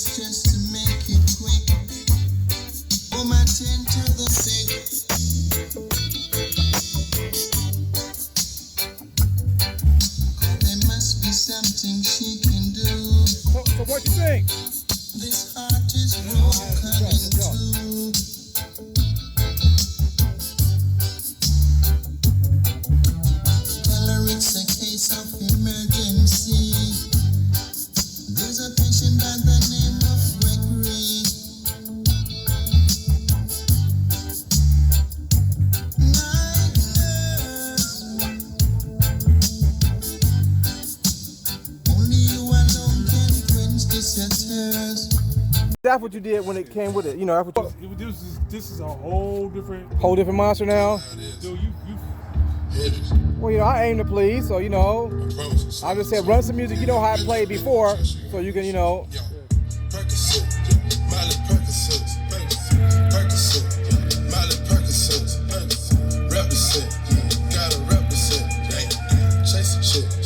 best just to make it quick. Woman tend to the sick. There must be something she can do. So what you think? This heart is broken in two. Tell her it's a case of emergency. There's a patient by the name of Gregory. Night nurse, only you alone can quench this thirst. That's what you did when it came with it. You know, that's what This is a whole different monster now. Dude, you Well, you know, I aim to please, so you know, I just said run some music. You know how I played before, so you can, you know.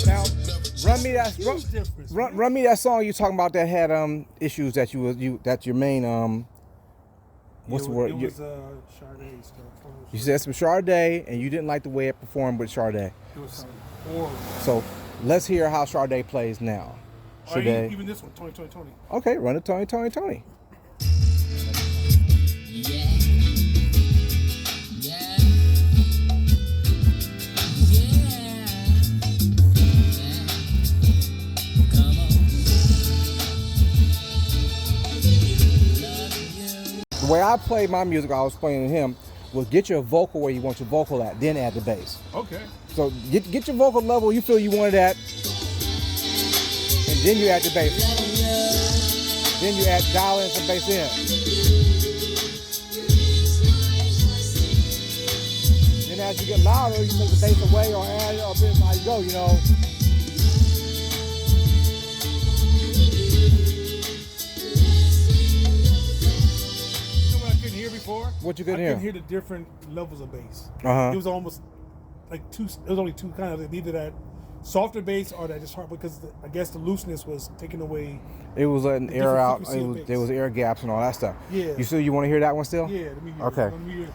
Now, run me that song you talking about that had issues that that's your main what's the word? It was Sade stuff. You said some Sade, and you didn't like the way it performed with Sade. It was horrible. So let's hear how Sade plays now. Sade. Even this one, Tony. Okay, run it, Tony. The way I played my music, I was playing to him, was get your vocal where you want your vocal at, then add the bass. Okay. So get your vocal level you feel you want it at, and then you add the bass. Then you dial in some bass in. Then as you get louder, you take the bass away or add it or bit how you go, you know. Before, what you couldn't hear? I couldn't hear the different levels of bass. It was almost like two. It was only two kinds of either that softer bass or that just hard because I guess the looseness was taken away. It was letting air out. There was air gaps and all that stuff. Yeah. You want to hear that one still? Yeah. Let me hear okay. Let me hear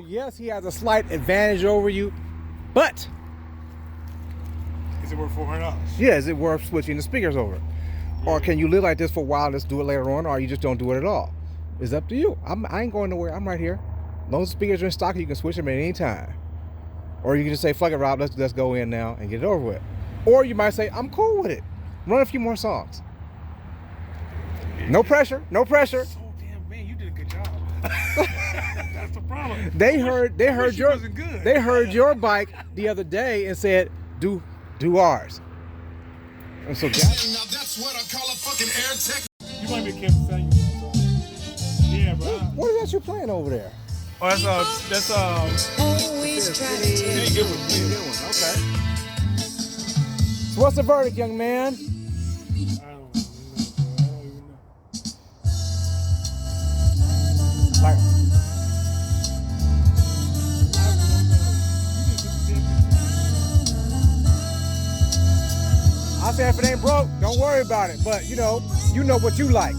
Yes, he has a slight advantage over you, but is it worth $400? Yeah, is it worth switching the speakers over? Yeah. Or can you live like this for a while, let's do it later on, or you just don't do it at all? It's up to you. I ain't going nowhere. I'm right here. As long as the speakers are in stock, you can switch them at any time. Or you can just say, fuck it, Rob, let's go in now and get it over with. Or you might say, I'm cool with it. Run a few more songs. No pressure. Oh damn, man, you did a good job. That's the problem. They heard your bike the other day and said, do ours. And so that's what I call a fucking air tech. You might be careful saying yeah, bro. What is that you playing over there? Oh, that's always try to take good one. Okay. So what's the verdict, young man? I don't even know. Like, I say if it ain't broke, don't worry about it. But you know what you like.